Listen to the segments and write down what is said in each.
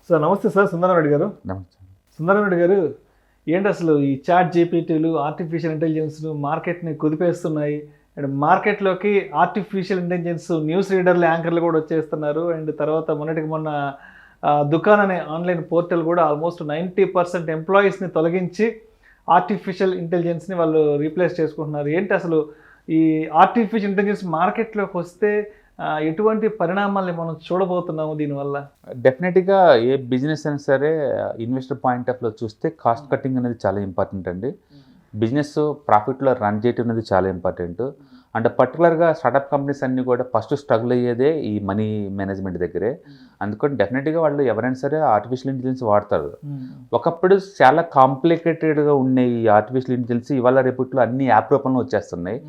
Sir నమస్తే sir, Sundara Reddy గారు. నమస్తే. సుందరారెడ్డి గారు, ఏంటి అసలు ఈ చాట్ జీపీటీలు, ఆర్టిఫిషియల్ ఇంటెలిజెన్స్లు మార్కెట్ని కుదిపేస్తున్నాయి. అండ్ మార్కెట్లోకి ఆర్టిఫిషియల్ ఇంటెలిజెన్స్ న్యూస్ రీడర్లు, యాంకర్లు కూడా వచ్చేస్తున్నారు. అండ్ తర్వాత మొన్నటికి మొన్న దుకాన్ అనే ఆన్లైన్ పోర్టల్ కూడా ఆల్మోస్ట్ 90% ఎంప్లాయీస్ని తొలగించి ఆర్టిఫిషియల్ ఇంటెలిజెన్స్ని వాళ్ళు రీప్లేస్ చేసుకుంటున్నారు. ఏంటి అసలు ఈ ఆర్టిఫిషియల్ ఇంటెలిజెన్స్ మార్కెట్లోకి వస్తే ఎటువంటి పరిణామాల్ని మనం చూడబోతున్నాము దీనివల్ల? డెఫినెట్గా ఏ బిజినెస్ అయినా సరే ఇన్వెస్టర్ పాయింట్ ఆఫ్ లో చూస్తే కాస్ట్ కటింగ్ అనేది చాలా ఇంపార్టెంట్ అండి. బిజినెస్ ప్రాఫిట్లో రన్ చేయటం అనేది చాలా ఇంపార్టెంట్. అండ్ పర్టికులర్గా స్టార్టప్ కంపెనీస్ అన్నీ కూడా ఫస్ట్ స్ట్రగుల్ అయ్యేదే ఈ మనీ మేనేజ్మెంట్ దగ్గరే. అందుకని డెఫినెట్గా వాళ్ళు ఎవరైనా సరే ఆర్టిఫిషియల్ ఇంటెలిజెన్స్ వాడతారు. ఒకప్పుడు చాలా కాంప్లికేటెడ్గా ఉండే ఈ ఆర్టిఫిషియల్ ఇంటెలిజెన్స్ ఇవాళ రేపట్లో అన్ని యాప్ రూపంలో వచ్చేస్తున్నాయి.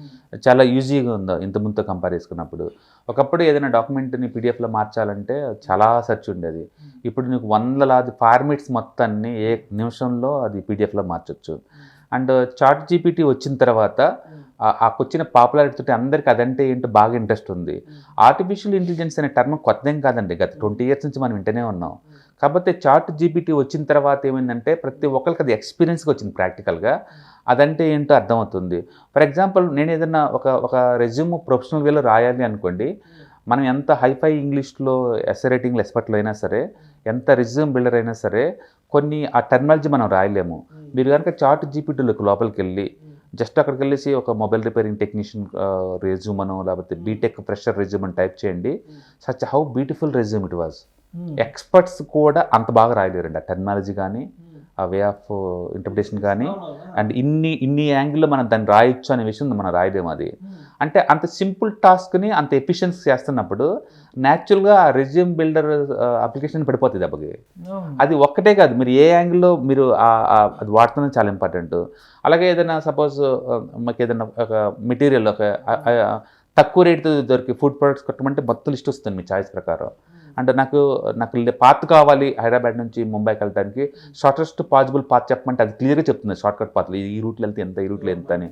చాలా ఈజీగా ఉందో ఇంత ముందుతో కంపేర్ చేసుకున్నప్పుడు. ఒకప్పుడు ఏదైనా డాక్యుమెంట్ని పీడిఎఫ్లో మార్చాలంటే చాలా సెర్చ్ ఉండేది. ఇప్పుడు నీకు వందలాది ఫార్మేట్స్ మొత్తాన్ని ఏ నిమిషంలో అది పీడిఎఫ్లో మార్చొచ్చు. అండ్ చాట్ జీపీటీ వచ్చిన తర్వాత వచ్చిన పాపులారిటీ అందరికీ అదంటే ఏంటో బాగా ఇంట్రెస్ట్ ఉంది. ఆర్టిఫిషియల్ ఇంటెలిజెన్స్ అనే టర్మ్ కొత్తదేం కాదండి, గత 20 years నుంచి మనం వింటూనే ఉన్నాం. కాకపోతే చాట్ జీపీటీ వచ్చిన తర్వాత ఏమైందంటే ప్రతి ఒక్కరికి అది ఎక్స్పీరియన్స్గా వచ్చింది. ప్రాక్టికల్గా అదంటే ఏంటో అర్థమవుతుంది. ఫర్ ఎగ్జాంపుల్ నేను ఏదైనా ఒక రెజ్యూమ్ ప్రొఫెషనల్ వేలో రాయాలి అనుకోండి, మనం ఎంత హైఫై ఇంగ్లీష్లో ఎస్ఏ రైటింగ్లో ఎక్స్పర్ట్లు అయినా సరే, ఎంత రెజ్యూమ్ బిల్డర్ అయినా సరే కొన్ని ఆ టెర్మినాలజీ మనం రాయలేము. మీరు కనుక చాట్ జీపీటీలోకి లోపలికి వెళ్ళి జస్ట్ అక్కడికి వెళ్ళేసి ఒక మొబైల్ రిపేరింగ్ టెక్నీషియన్ రెజ్యూమ్ అనో లేకపోతే బీటెక్ ఫ్రెషర్ రెజ్యూమ్ అని టైప్ చేయండి. Such how beautiful resume it was. Experts కూడా అంత బాగా రాయలేరండి. ఆ టెర్మినాలజీ కానీ ఆ వే ఆఫ్ ఇంటర్ప్రిటేషన్ కానీ అండ్ ఇన్ని యాంగిల్లో మనం దాన్ని రాయొచ్చు అనే విషయం మనం రాయలేము. అది అంటే అంత సింపుల్ టాస్క్ని అంత ఎఫిషియన్సీ చేస్తున్నప్పుడు న్యాచురల్గా ఆ రెజ్యూమ్ బిల్డర్ అప్లికేషన్ పడిపోతుంది దెబ్బకి. అది ఒక్కటే కాదు, మీరు ఏ యాంగిల్లో మీరు అది వాడుతున్నది చాలా ఇంపార్టెంట్. అలాగే ఏదైనా సపోజ్ మాకు ఏదైనా ఒక మెటీరియల్ ఒక తక్కువ రేటుతో దొరికి ఫుడ్ ప్రొడక్ట్స్ కట్టమంటే మొత్తం లిస్ట్ వస్తుంది మీ చాయిస్ ప్రకారం. అంటే నాకు పాత్ కావాలి హైదరాబాద్ నుంచి ముంబైకి వెళ్ళడానికి, షార్టెస్ట్ పాసిబుల్ పాత్ చెప్పమంటే అది క్లియర్గా చెప్తుంది. షార్ట్కట్ పాత్లు ఈ రూట్లో వెళ్తే ఎంత, ఈ రూట్లో ఎంత అని.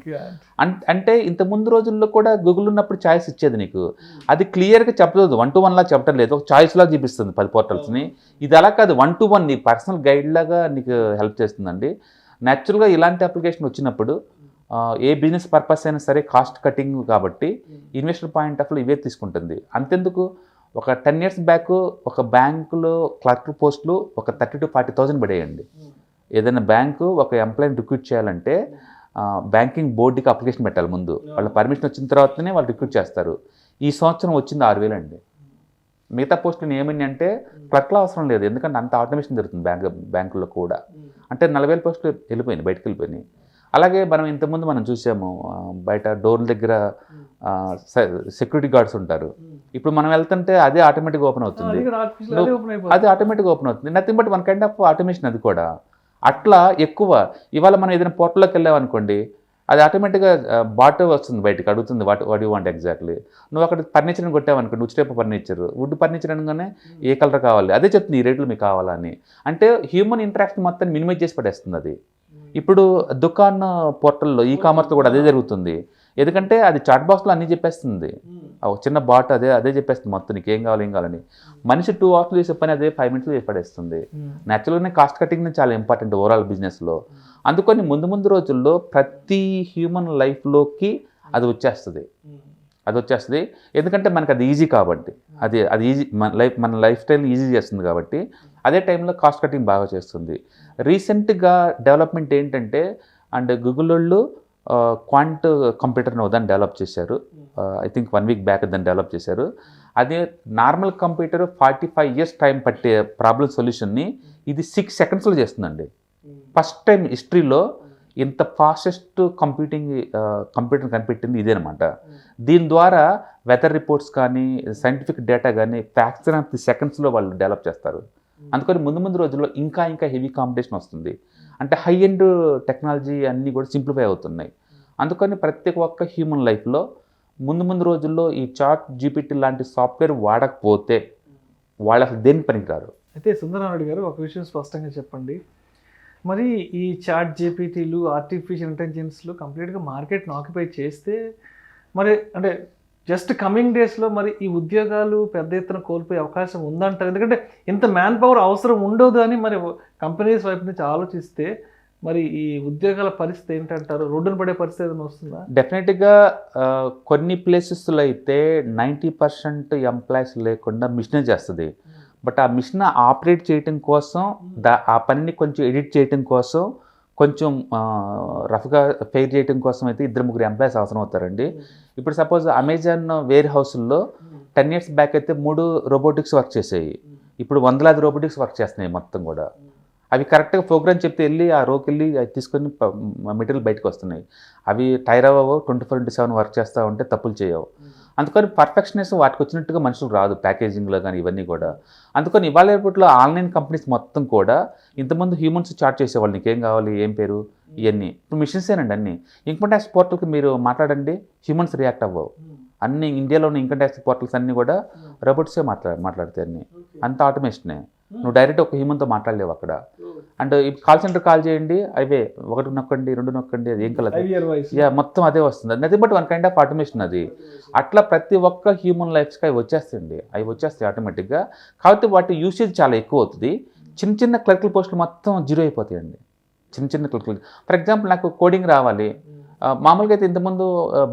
అంటే ఇంత ముందు రోజుల్లో కూడా గూగుల్ ఉన్నప్పుడు చాయిస్ ఇచ్చేది నీకు, అది క్లియర్గా చెప్పలేదు. 1-to-1 లా చెప్పడం లేదు, ఒక చాయిస్ లాగా చూపిస్తుంది 10 పోర్టల్స్ని. ఇది అలా కాదు, 1-to-1 నీ పర్సనల్ గైడ్ లాగా నీకు హెల్ప్ చేస్తుందండి. న్యాచురల్గా ఇలాంటి అప్లికేషన్ వచ్చినప్పుడు ఏ బిజినెస్ పర్పస్ అయినా సరే కాస్ట్ కటింగ్ కాబట్టి ఇన్వెస్టర్ పాయింట్ ఆఫ్ లో ఇవే తీసుకుంటుంది. అంతెందుకు, ఒక 10 years బ్యాక్ ఒక బ్యాంకులో క్లర్క్ పోస్టులు ఒక 30,000 to 40,000 పడేయండి. ఏదైనా బ్యాంకు ఒక ఎంప్లాయీని రిక్రూట్ చేయాలంటే బ్యాంకింగ్ బోర్డుకి అప్లికేషన్ పెట్టాలి ముందు. వాళ్ళ పర్మిషన్ వచ్చిన తర్వాతనే వాళ్ళు రిక్రూట్ చేస్తారు. ఈ సంవత్సరం వచ్చింది 6,000 అండి. మిగతా పోస్టులు ఏమని అంటే క్లర్క్లో అవసరం లేదు, ఎందుకంటే అంత ఆటోమేషన్ జరుగుతుంది బ్యాంకుల్లో కూడా. అంటే 40,000 పోస్టులు వెళ్ళిపోయినాయి, బయటకు వెళ్ళిపోయినాయి. అలాగే మనం ఇంతకుముందు మనం చూసాము బయట డోర్ల దగ్గర సెక్యూరిటీ గార్డ్స్ ఉంటారు. ఇప్పుడు మనం వెళ్తుంటే అదే ఆటోమేటిక్గా ఓపెన్ అవుతుంది, అది ఆటోమేటిక్గా ఓపెన్ అవుతుంది. Nothing but 1 kind of automation అది కూడా. అట్లా ఎక్కువ ఇవాళ మనం ఏదైనా పోర్టల్లోకి వెళ్ళామనుకోండి, అది ఆటోమేటిక్గా బాట్ వస్తుంది బయటకు, అడుగుతుంది వాట్ యూ వాంట్ ఎగ్జాక్ట్లీ. నువ్వు అక్కడ ఫర్నిచర్ని కొట్టావనుకోండి, ఉచి టైప్ ఫర్నిచర్, వుడ్ ఫర్నిచర్ అనగానే ఏ కలర్ కావాలి అదే చెప్తుంది, ఈ రేట్లు మీకు కావాలని. అంటే హ్యూమన్ ఇంటరాక్షన్ మొత్తం మినిమైజ్ చేసి పడేస్తుంది అది. ఇప్పుడు దుకాన్ పోర్టల్లో ఈ కామర్స్లో కూడా అదే జరుగుతుంది. ఎందుకంటే అది చాట్ బాక్స్లో అన్నీ చెప్పేస్తుంది, ఒక చిన్న బాట్ అదే చెప్పేస్తుంది మొత్తం నీకు ఏం కావాలి ఏం కావాలని. మనిషి 2 hours చేసే పని అదే 5 minutes చేసి పడేస్తుంది. న్యాచురల్గానే కాస్ట్ కటింగ్ చాలా ఇంపార్టెంట్ ఓవరాల్ బిజినెస్లో. అందుకని ముందు రోజుల్లో ప్రతి హ్యూమన్ లైఫ్లోకి అది వచ్చేస్తుంది. ఎందుకంటే మనకు అది ఈజీ కాబట్టి, అది ఈజీ మన లైఫ్ స్టైల్ ఈజీ చేస్తుంది కాబట్టి. అదే టైంలో కాస్ట్ కటింగ్ బాగా చేస్తుంది. రీసెంట్గా డెవలప్మెంట్ ఏంటంటే అండ్ గూగుల్ వాళ్ళు క్వాంట్ కంప్యూటర్ని దాన్ని డెవలప్ చేశారు. ఐ థింక్ 1 week బ్యాక్ దాన్ని డెవలప్ చేశారు. అదే నార్మల్ కంప్యూటర్ 45 years టైం పట్టే ప్రాబ్లమ్ సొల్యూషన్ని ఇది 6 secondsలో చేస్తుందండి. ఫస్ట్ టైం హిస్టరీలో ఇంత ఫాస్టెస్ట్ కంప్యూటర్ కనిపెట్టింది ఇదేనమాట. దీని ద్వారా వెదర్ రిపోర్ట్స్ కానీ సైంటిఫిక్ డేటా కానీ ఫ్రాక్షన్ ఆఫ్ ది సెకండ్స్లో వాళ్ళు డెవలప్ చేస్తారు. అందుకని ముందు రోజుల్లో ఇంకా హెవీ కాంపిటీషన్ వస్తుంది. అంటే హై ఎండ్ టెక్నాలజీ అన్నీ కూడా సింప్లిఫై అవుతున్నాయి. అందుకని ప్రతి ఒక్క హ్యూమన్ లైఫ్లో ముందు రోజుల్లో ఈ చాట్ జీపీటీ లాంటి సాఫ్ట్వేర్ వాడకపోతే వాళ్ళు అసలు దేనికి పనికిరారు. అయితే సుందరారెడ్డి గారు, ఒక విషయం స్పష్టంగా చెప్పండి. మరి ఈ చాట్ జీపీటీలు, ఆర్టిఫిషియల్ ఇంటెలిజెన్స్లు కంప్లీట్గా మార్కెట్ని ఆక్యుపై చేస్తే మరి అంటే జస్ట్ కమింగ్ డేస్లో మరి ఈ ఉద్యోగాలు పెద్ద ఎత్తున కోల్పోయే అవకాశం ఉందంటారు? ఎందుకంటే ఇంత మ్యాన్ పవర్ అవసరం ఉండదు అని మరి కంపెనీస్ వైపు నుంచి ఆలోచిస్తే మరి ఈ ఉద్యోగాల పరిస్థితి ఏంటంటారు? రోడ్డున పడే పరిస్థితి ఏదైనా వస్తుందా? డెఫినెట్గా కొన్ని ప్లేసెస్లో అయితే 90% ఎంప్లాయీస్ లేకుండా మిషనే చేస్తుంది. బట్ ఆ మిషన్ ఆపరేట్ చేయటం కోసం ఆ పనిని కొంచెం ఎడిట్ చేయటం కోసం కొంచెం రఫ్గా ఫెయిర్ చేయటం కోసం అయితే 2-3 ఎంప్లాయీస్ అవసరం అవుతారండి. ఇప్పుడు సపోజ్ అమెజాన్ వేర్ హౌస్ల్లో 10 years బ్యాక్ అయితే 3 రోబోటిక్స్ వర్క్ చేసాయి. ఇప్పుడు 100,000 రోబోటిక్స్ వర్క్ చేస్తున్నాయి మొత్తం కూడా. అవి కరెక్ట్గా ప్రోగ్రామ్ చెప్తే వెళ్ళి ఆ రోకి వెళ్ళి అది తీసుకొని మెటీరియల్ బయటకు వస్తున్నాయి. అవి టైర్ అవ్వవు, 24/7 వర్క్ చేస్తూ ఉంటే తప్పులు చేయవు. అందుకని పర్ఫెక్షనెస్ వాటికి వచ్చినట్టుగా మనుషులు రాదు, ప్యాకేజింగ్లో కానీ ఇవన్నీ కూడా. అందుకని ఇవాళ రేపట్లో ఆన్లైన్ కంపెనీస్ మొత్తం కూడా ఇంతకుముందు హ్యూమన్స్ చార్ట్ చేసేవాళ్ళు, నీకేం కావాలి, ఏం పేరు, ఇవన్నీ ఇప్పుడు మిషన్సేనండి అన్నీ. ఇన్కమ్ ట్యాక్స్ పోర్టల్కి మీరు మాట్లాడండి, హ్యూమన్స్ రియాక్ట్ అవ్వవు. అన్ని ఇండియాలో ఉన్న ఇన్కమ్ ట్యాక్స్ పోర్టల్స్ అన్నీ కూడా రోబోట్సే మాట్లాడతాయి అన్నీ. అంత ఆటోమేషనే. నువ్వు డైరెక్ట్ ఒక హ్యూమన్తో మాట్లాడలేవు అక్కడ. అండ్ కాల్ సెంటర్ కాల్ చేయండి, అవే 1 నొక్కండి 2 నొక్కండి, అది ఏం కలదు, మొత్తం అదే వస్తుంది. Nothing but one kind of automation అది. అట్లా ప్రతి ఒక్క హ్యూమన్ లైఫ్స్కి అవి వచ్చేస్తాయండి, అవి వచ్చేస్తాయి ఆటోమేటిక్గా. కాబట్టి వాటి యూసేజ్ చాలా ఎక్కువ అవుతుంది. చిన్న చిన్న క్లర్కల్ పోస్టులు మొత్తం జీరో అయిపోతాయండి. చిన్న క్లర్కల్. ఫర్ ఎగ్జాంపుల్ నాకు కోడింగ్ రావాలి, మామూలుగా అయితే ఇంతకుముందు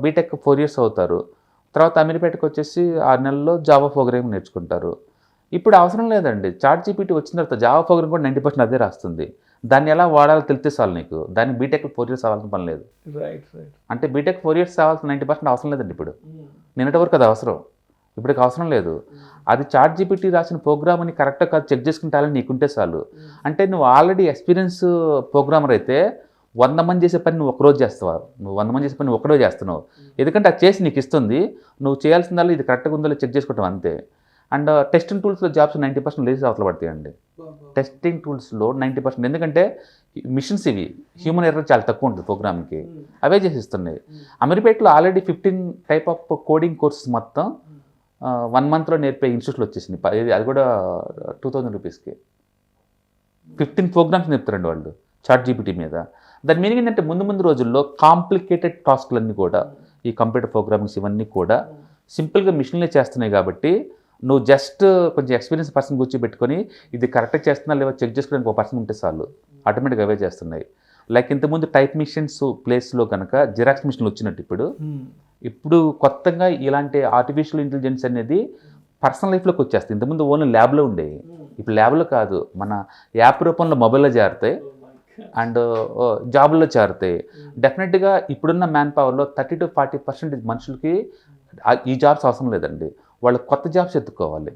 బీటెక్ 4 years అవుతారు, తర్వాత అమీర్పేటకు వచ్చేసి 6 నెలల్లో జావా ప్రోగ్రామింగ్ నేర్చుకుంటారు. ఇప్పుడు అవసరం లేదండి. ChatGPT వచ్చిన తర్వాత జావా ప్రోగ్రామింగ్ కూడా 90% అదే రాస్తుంది. దాన్ని ఎలా వాడాలో తెలిస్తే చాలు నీకు. దానికి బీటెక్ 4 years అవ్వాల్సిన పని లేదు. అంటే బీటెక్ 4 years అవ్వాల్సిన 90% అవసరం లేదండి ఇప్పుడు. నిన్నటి వరకు అది అవసరం, ఇప్పటికి అవసరం లేదు. అది ChatGPT రాసిన ప్రోగ్రామ్ని కరెక్ట్గా కాదు చెక్ చేసుకుంటాలని నీకుంటే చాలు. అంటే నువ్వు ఆల్రెడీ ఎక్స్పీరియన్స్ ప్రోగ్రామర్ అయితే 100 మంది చేసే పని నువ్వు ఒకరోజు చేస్తావా? నువ్వు 100 మంది చేసే పని ఒకరోజు చేస్తున్నావు. ఎందుకంటే అది చేసి నీకు ఇస్తుంది, నువ్వు చేయాల్సిందల్లా ఇది కరెక్ట్గా ఉందో చెక్ చేసుకోవటం అంతే. అండ్ టెస్టింగ్ టూల్స్లో జాబ్స్ 90% లేసి అవతల పడతాయండి. టెస్టింగ్ టూల్స్లో 90%, ఎందుకంటే మిషన్స్ ఇవి, హ్యూమన్ ఎర్రర్ చాలా తక్కువ ఉంటుంది ప్రోగ్రామ్కి, అవే చేసిస్తున్నాయి. అమీర్పేటలో already 15 type of coding courses మొత్తం 1 monthలో నేర్పే ఇన్స్టిట్యూట్లు వచ్చేసింది. అది కూడా 2000 రూపీస్కి 15 ప్రోగ్రామ్స్ నేర్పుతారండి వాళ్ళు ChatGPT మీద. దాని మీనింగ్ ఏంటంటే ముందు రోజుల్లో కాంప్లికేటెడ్ టాస్క్లన్నీ కూడా, ఈ కంప్యూటర్ ప్రోగ్రామింగ్స్ ఇవన్నీ కూడా సింపుల్గా మిషన్లే చేస్తున్నాయి. కాబట్టి నువ్వు జస్ట్ కొంచెం ఎక్స్పీరియన్స్ పర్సన్ కూర్చోబెట్టుకొని ఇది కరెక్ట్గా చేస్తున్నా లేవో చెక్ చేసుకోవడానికి ఒక పర్సన్ ఉంటే చాలు, ఆటోమేటిక్గా అవే చేస్తున్నాయి. లైక్ ఇంతకుముందు టైప్ మిషన్స్ ప్లేస్లో కనుక జిరాక్స్ మిషన్లు వచ్చినట్టు ఇప్పుడు కొత్తగా ఇలాంటి ఆర్టిఫిషియల్ ఇంటెలిజెన్స్ అనేది పర్సనల్ లైఫ్లోకి వచ్చేస్తుంది. ఇంతకుముందు ఓన్లీ ల్యాబ్లో ఉండేవి, ఇప్పుడు ల్యాబ్లో కాదు, మన యాప్ రూపంలో మొబైల్లో చేరుతాయి అండ్ జాబుల్లో చేరుతాయి. డెఫినెట్గా ఇప్పుడున్న మ్యాన్ పవర్లో 30 to 40% మనుషులకి ఈ జాబ్స్ అవసరం లేదండి. వాళ్ళు కొత్త జాబ్స్ ఎత్తుకోవాలి,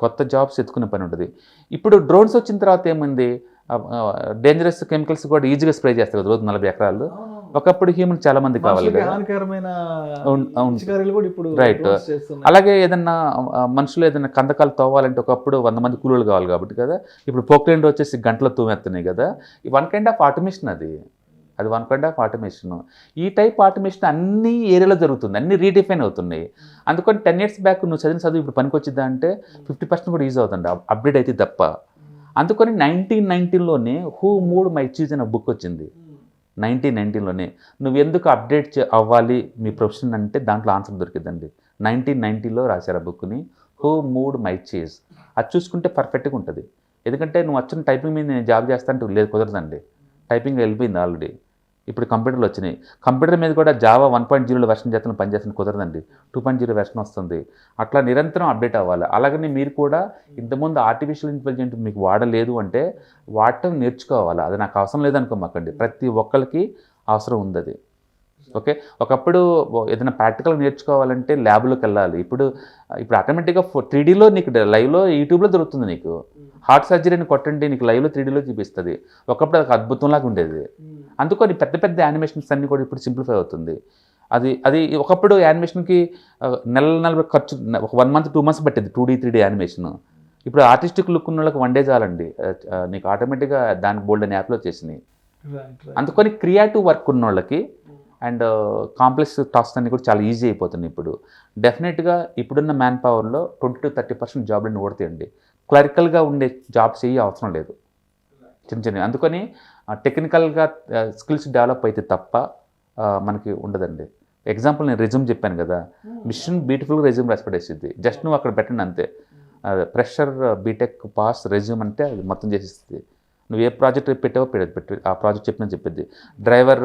కొత్త జాబ్స్ ఎత్తుకునే పని ఉంటుంది. ఇప్పుడు డ్రోన్స్ వచ్చిన తర్వాత ఏమైంది, డేంజరస్ కెమికల్స్ కూడా ఈజీగా స్ప్రే చేస్తారు కదా, రోజు 40 ఎకరాలు. ఒకప్పుడు హ్యూమన్ చాలా మంది కావాలి కదా, రైట్. అలాగే ఏదన్నా మనుషులు ఏదైనా కందకాలు తవ్వాలంటే ఒకప్పుడు 100 మంది కూలీలు కావాలి కాబట్టి కదా, ఇప్పుడు పోక్లైండ్ వచ్చేసి గంటలో తూమెత్తున్నాయి కదా. ఈ వన్ కైండ్ ఆఫ్ ఆటోమేషన్ అది వన్ కైండ్ ఆఫ్ ఆటోమేషన్. ఈ టైప్ ఆటోమేషన్ అన్ని ఏరియాలో జరుగుతుంది, అన్ని రీడిఫైన్ అవుతున్నాయి. అందుకని 10 years బ్యాక్ నువ్వు చదువు ఇప్పుడు పనికి వచ్చిందా అంటే 50% కూడా యూజ్ అవుతుంది, అప్డేట్ అయితే తప్ప. అందుకని 1919లోనే హూ మూడ్ మై చీజ్ అనే బుక్ వచ్చింది. 1919లోనే నువ్వు ఎందుకు అప్డేట్ అవ్వాలి మీ ప్రొఫెషన్ అంటే దాంట్లో ఆన్సర్ దొరికిందండి. 1990లో రాశారు ఆ బుక్ని, హూ మూడ్ మై చీజ్. అది చూసుకుంటే పర్ఫెక్ట్గా ఉంటుంది. ఎందుకంటే నువ్వు వచ్చిన టైపింగ్ మీద నేను జాబ్ చేస్తా అంటే లేదు, కుదరదండి. టైపింగ్ వెళ్ళిపోయింది ఆల్రెడీ. ఇప్పుడు కంప్యూటర్లు వచ్చినాయి, కంప్యూటర్ మీద కూడా జావా 1.0 వెర్షన్ చేస్తున్న పనిచేస్తున్న కుదరదండి, 2.0 వెర్షన్ వస్తుంది. అట్లా నిరంతరం అప్డేట్ అవ్వాలి. అలాగని మీరు కూడా ఇంతకుముందు ఆర్టిఫిషియల్ ఇంటెలిజెన్స్ మీకు వాడలేదు అంటే వాడటం నేర్చుకోవాలి. అది నాకు అవసరం లేదనుకోమాకండి, ప్రతి ఒక్కరికి అవసరం ఉంది అది. ఓకే, ఒకప్పుడు ఏదైనా ప్రాక్టికల్ నేర్చుకోవాలంటే ల్యాబ్లోకి వెళ్ళాలి. ఇప్పుడు ఆటోమేటిక్గా 3Dలో నీకు లైవ్లో యూట్యూబ్లో దొరుకుతుంది. నీకు హార్ట్ సర్జరీని కొట్టండి, నీకు లైవ్లో 3Dలో చూపిస్తుంది. ఒకప్పుడు అది అద్భుతంలాగా ఉండేది. అందుకని పెద్ద యానిమేషన్స్ అన్నీ కూడా ఇప్పుడు సింప్లిఫై అవుతుంది. అది ఒకప్పుడు యానిమేషన్కి నెల ఖర్చు, ఒక 1 month 2 months పట్టేది 2D 3D యానిమేషన్. ఇప్పుడు ఆర్టిస్టిక్ లుక్ ఉన్న వాళ్ళకి 1 day చాలండి, నీకు ఆటోమేటిక్గా దానికి బోల్డ్ అని యాప్లో వచ్చేసినాయి. అందుకని క్రియేటివ్ వర్క్ ఉన్న వాళ్ళకి అండ్ కాంప్లెక్స్ టాస్క్ అన్నీ కూడా చాలా ఈజీ అయిపోతున్నాయి. ఇప్పుడు డెఫినెట్గా ఇప్పుడున్న మ్యాన్ పవర్లో 20 to 30% జాబ్లన్నీ ఓడతాయండి. క్లరికల్గా ఉండే జాబ్స్ ఏ అవసరం లేదు, చిన్న. అందుకని టెక్నికల్గా స్కిల్స్ డెవలప్ అయితే తప్ప మనకి ఉండదండి. ఎగ్జాంపుల్ నేను రెజ్యూమ్ చెప్పాను కదా, మిషన్ బ్యూటిఫుల్గా రెజ్యూమ్ రాసి పడేసిద్ది. జస్ట్ నువ్వు అక్కడ పెట్టండి అంతే. ఫ్రెషర్ బీటెక్ పాస్ రెజ్యూమ్ అంటే అది మొత్తం చేసేస్తుంది. నువ్వు ఏ ప్రాజెక్ట్ పెట్టావో పెట్టి ఆ ప్రాజెక్ట్ చెప్పిన చెప్పిద్ది. Driver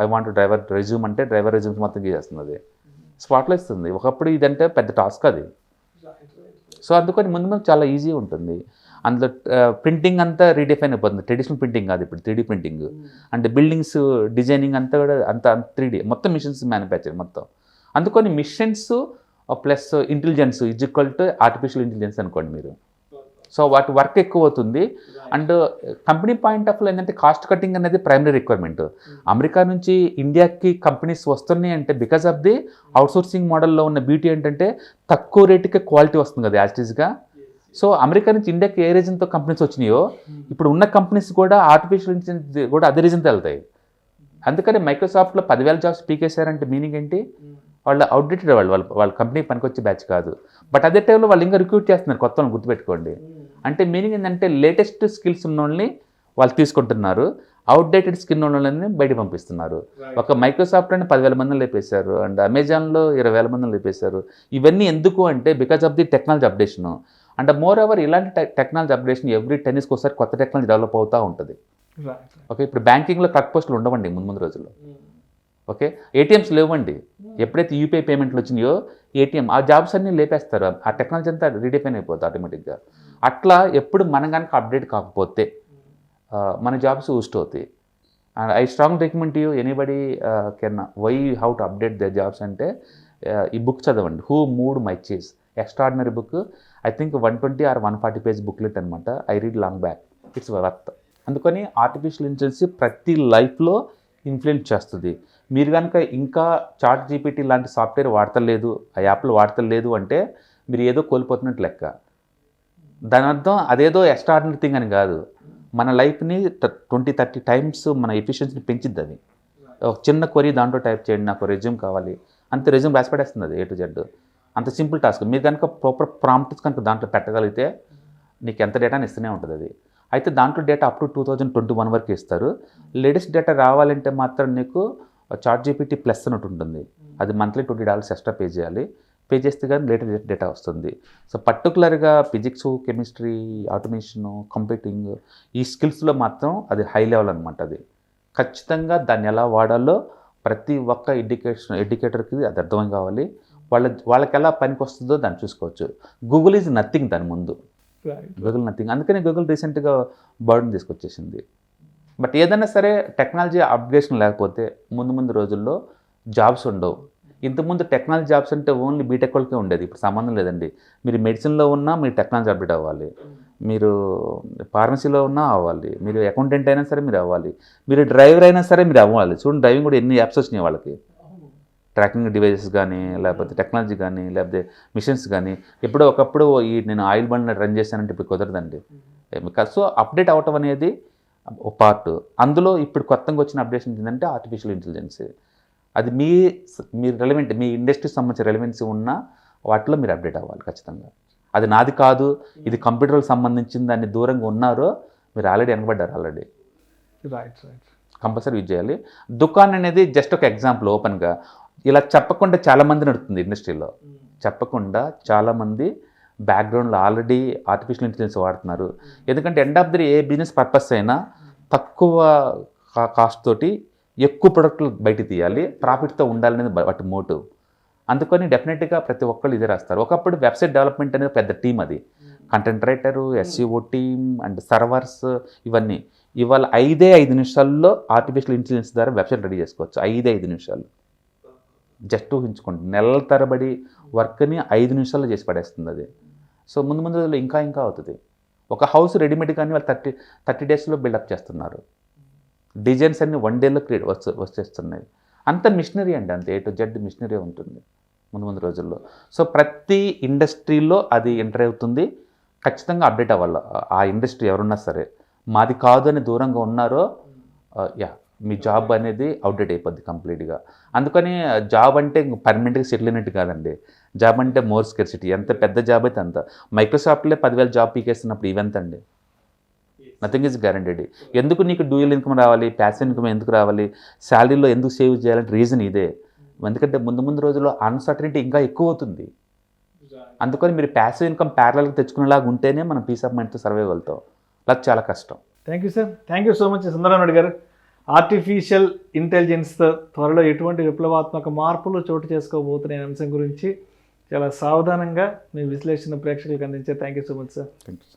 I want driver resume అంటే డ్రైవర్ రెజ్యూమ్స్ మొత్తం చేసేస్తుంది. అది స్పాట్లో ఇస్తుంది. ఒకప్పుడు ఇదంటే పెద్ద టాస్క్ అది. సో అందుకని ముందు ముందు చాలా ఈజీ ఉంటుంది. అందులో ప్రింటింగ్ అంతా రీడిఫైన్ అయిపోతుంది. ట్రెడిషనల్ ప్రింటింగ్ కాదు ఇప్పుడు 3D ప్రింటింగ్. అంటే బిల్డింగ్స్ డిజైనింగ్ అంతా కూడా అంత 3D మొత్తం మిషన్స్ మ్యానుఫ్యాక్చర్ మొత్తం. అందుకని machines plus intelligence is equal to artificial intelligence అనుకోండి మీరు. సో వాటి వర్క్ ఎక్కువ అవుతుంది. And company point of view ఏంటంటే కాస్ట్ కటింగ్ అనేది ప్రైమరీ రిక్వైర్మెంట్. అమెరికా నుంచి ఇండియాకి కంపెనీస్ వస్తున్నాయి అంటే బికాస్ ఆఫ్ ది అవుట్సోర్సింగ్ మోడల్లో ఉన్న బ్యూటీ ఏంటంటే తక్కువ రేటుకే క్వాలిటీ వస్తుంది కదా యాజ్టీస్గా. సో అమెరికా నుంచి ఇండియాకి ఏ రీజన్తో కంపెనీస్ వచ్చినాయో ఇప్పుడు ఉన్న కంపెనీస్ కూడా ఆర్టిఫిషియల్ ఇంటెలిజెన్స్ కూడా అదే రీజన్తో వెళ్తాయి. అందుకని మైక్రోసాఫ్ట్లో 10,000 జాబ్స్ పీకేశారంటే మీనింగ్ ఏంటి? వాళ్ళు అవుట్డేటెడ్ వాళ్ళ కంపెనీ పనికొచ్చే బ్యాచ్ కాదు. బట్ అదే టైంలో వాళ్ళు ఇంకా రిక్రూట్ చేస్తున్నారు కొత్త వాళ్ళని, గుర్తుపెట్టుకోండి. అంటే మీనింగ్ ఏంటంటే లేటెస్ట్ స్కిల్స్ ఉన్న వాళ్ళని వాళ్ళు తీసుకుంటున్నారు, అవుట్డేటెడ్ స్కిల్ ఉన్న వాళ్ళని బయట పంపిస్తున్నారు. ఒక మైక్రోసాఫ్ట్లోనే 10,000 మందిని లేపేశారు, అండ్ అమెజాన్లో 20,000 మందిని లేపేశారు. ఇవన్నీ ఎందుకు అంటే because of the technology updation. And more over ఇలాంటి టెక్నాలజీ అప్డేషన్ ఎవ్రీ 10 yearsకి ఒకసారి కొత్త టెక్నాలజీ డెవలప్ అవుతూ ఉంటుంది. ఓకే, ఇప్పుడు బ్యాంకింగ్లో క్లర్క్ పోస్టులు ఉండవండి ముందు రోజుల్లో. ఓకే, ఏటీఎంస్ లేవండి. ఎప్పుడైతే యూపీఐ పేమెంట్లు వచ్చినాయో ఏటీఎం ఆ జాబ్స్ అన్నీ లేపేస్తారు. ఆ టెక్నాలజీ అంతా రీడిఫైన్ అయిపోతుంది ఆటోమేటిక్గా. అట్లా ఎప్పుడు మనం కనుక అప్డేట్ కాకపోతే మన జాబ్స్ ఊస్ట్ అవుతాయి. And I strong recommend you anybody can why how to update the jobs అంటే ఈ బుక్ చదవండి, who moved my cheese. Extraordinary book. I think 120 or 140 page booklet అనమాట. I read long back. It's worth. అందుకని artificial intelligence ప్రతి లైఫ్లో influence చేస్తుంది. మీరు కనుక ఇంకా చాట్ జీపీటీ లాంటి సాఫ్ట్వేర్ వాడతలేదు, ఆ యాప్లు వాడతలేదు అంటే మీరు ఏదో కోల్పోతున్నట్టు లెక్క. దాని అర్థం అదేదో ఎక్స్ట్రాడినరీ థింగ్ అని కాదు. మన లైఫ్ని 20-30 times మన ఎఫిషియన్సీని పెంచిద్ది అది. ఒక చిన్న క్వరీ దాంట్లో టైప్ చేయండి, నాకు రెజ్యూమ్ కావాలి అంతే, రెజ్యూమ్ రాసి పడేస్తుంది అది A to Z. అంత సింపుల్ టాస్క్. మీరు కనుక ప్రాపర్ ప్రాంప్ట్స్ కనుక దాంట్లో పెట్టగలిగితే నీకు ఎంత డేటాని ఇస్తూనే ఉంటుంది అది. అయితే దాంట్లో డేటా అప్ టు 2021 వరకు ఇస్తారు. లేటెస్ట్ డేటా రావాలంటే మాత్రం నీకు చాట్ జీపీటీ ప్లస్ అన్నట్టు ఉంటుంది. అది మంత్లీ $20 ఎక్స్ట్రా పే చేయాలి. పే చేస్తే కానీ లేటెస్ట్ డేటా వస్తుంది. సో పర్టికులర్గా ఫిజిక్స్, కెమిస్ట్రీ, ఆటోమేషను, కంప్యూటింగ్ ఈ స్కిల్స్లో మాత్రం అది హై లెవెల్ అనమాట. అది ఖచ్చితంగా దాన్ని ఎలా వాడాలో ప్రతి ఒక్క ఎడ్యుకేటర్కి అది అర్థం కావాలి. వాళ్ళకి ఎలా పనికి వస్తుందో దాన్ని చూసుకోవచ్చు. గూగుల్ ఈజ్ నథింగ్ దాని ముందు. Google nothing. అందుకని గూగుల్ రీసెంట్గా బర్డ్ని తీసుకొచ్చేసింది. బట్ ఏదైనా సరే టెక్నాలజీ అప్డేషన్ లేకపోతే ముందు రోజుల్లో జాబ్స్ ఉండవు. ఇంతకుముందు టెక్నాలజీ జాబ్స్ అంటే ఓన్లీ బీటెక్ వాళ్ళకే ఉండేది. ఇప్పుడు సంబంధం లేదండి. మీరు మెడిసిన్లో ఉన్నా మీరు టెక్నాలజీ అప్డేట్ అవ్వాలి, మీరు ఫార్మసీలో ఉన్నా అవ్వాలి, మీరు అకౌంటెంట్ అయినా సరే మీరు అవ్వాలి, మీరు డ్రైవర్ అయినా సరే మీరు అవ్వాలి. చూడండి డ్రైవింగ్ కూడా ఎన్ని యాప్స్ వచ్చినాయి వాళ్ళకి. ట్రాకింగ్ డివైజెస్ కానీ, లేకపోతే టెక్నాలజీ కానీ, లేకపోతే మిషన్స్ కానీ. ఎప్పుడో ఒకప్పుడు నేను ఆయిల్ బండ్ రన్ చేశానంటే ఇప్పుడు కుదరదండి. సో అప్డేట్ అవ్వటం అనేది ఒక పార్ట్. అందులో ఇప్పుడు కొత్తగా వచ్చిన అప్డేషన్ ఏంటంటే ఆర్టిఫిషియల్ ఇంటెలిజెన్స్. అది మీరు రెలవెంట్, మీ ఇండస్ట్రీకి సంబంధించిన రెలవెన్సీ ఉన్న వాటిలో మీరు అప్డేట్ అవ్వాలి ఖచ్చితంగా. అది నాది కాదు, ఇది కంప్యూటర్కి సంబంధించిన దాన్ని దూరంగా ఉన్నారో మీరు ఆల్రెడీ వెనకబడ్డారు ఆల్రెడీ. రైట్. కంపల్సరీ యూజ్ చేయాలి. దుకాన్ అనేది జస్ట్ ఒక ఎగ్జాంపుల్. ఓపెన్గా ఇలా చెప్పకుండా చాలామంది నడుస్తుంది ఇండస్ట్రీలో. చెప్పకుండా చాలామంది బ్యాక్గ్రౌండ్లో ఆల్రెడీ ఆర్టిఫిషియల్ ఇంటెలిజెన్స్ వాడుతున్నారు. ఎందుకంటే end of the day A business purpose అయినా తక్కువ కాస్ట్ తోటి ఎక్కువ ప్రొడక్ట్లు బయట తీయాలి, ప్రాఫిట్తో ఉండాలనేది వాటి మోటివ్. అందుకని డెఫినెట్గా ప్రతి ఒక్కళ్ళు ఇదే రాస్తారు. ఒకప్పుడు వెబ్సైట్ డెవలప్మెంట్ అనేది పెద్ద టీం. అది content writer, SEO team and servers ఇవన్నీ. ఇవాళ 5 నిమిషాల్లో ఆర్టిఫిషియల్ ఇంటెలిజెన్స్ ద్వారా వెబ్సైట్ రెడీ చేసుకోవచ్చు. 5 నిమిషాలు జస్ట్ ఊహించుకోండి. నెలల తరబడి వర్క్ని 5 నిమిషాల్లో చేసి పడేస్తుంది అది. సో ముందు రోజుల్లో ఇంకా అవుతుంది. ఒక హౌస్ రెడీమేడ్ కానీ వాళ్ళు 30 daysలో బిల్డప్ చేస్తున్నారు. డిజైన్స్ అన్ని 1 dayలో క్రియేట్ వచ్చేస్తున్నాయి. అంత మిషనరీ అండి, అంత A to Z మిషనరీ ఉంటుంది ముందు రోజుల్లో. సో ప్రతి ఇండస్ట్రీలో అది ఎంటర్ అవుతుంది. ఖచ్చితంగా అప్డేట్ అవ్వాలి. ఆ ఇండస్ట్రీ ఎవరున్నా సరే. మాది కాదు అని దూరంగా ఉన్నారో మీ జాబ్ అనేది అవుట్డేట్ అయిపోద్ది కంప్లీట్గా. అందుకని జాబ్ అంటే పర్మనెంట్గా సెటిల్ అయినట్టు కాదండి. జాబ్ అంటే మోర్ స్కేర్సిటీ. ఎంత పెద్ద జాబ్ అయితే అంత. మైక్రోసాఫ్ట్లో 10,000 జాబ్ పీకేస్తున్నప్పుడు ఇవెంత అండి. Nothing is guaranteed. ఎందుకు నీకు డ్యూయల్ ఇన్కమ్ రావాలి, ప్యాసివ్ ఇన్కమ్ ఎందుకు రావాలి, శాలరీలో ఎందుకు సేవ్ చేయాలంటే రీజన్ ఇదే. ఎందుకంటే ముందు ముందు రోజుల్లో అన్సర్టనిటీ ఇంకా ఎక్కువ అవుతుంది. అందుకని మీరు ప్యాసివ్ ఇన్కమ్ ప్యారలల్గా తెచ్చుకునేలాగా ఉంటేనే మనం పీస్ ఆఫ్ మైండ్తో సర్వైవ్ అవుతాం. అది చాలా కష్టం. Thank you sir, thank you so much Sundararami Reddy గారు. ఆర్టిఫిషియల్ ఇంటెలిజెన్స్తో త్వరలో ఎటువంటి విప్లవాత్మక మార్పులు చోటు చేసుకోబోతున్న అంశం గురించి చాలా సావధానంగా మీ విశ్లేషణ ప్రేక్షకులకు అందించారు. Thank you so much sir. Thank you.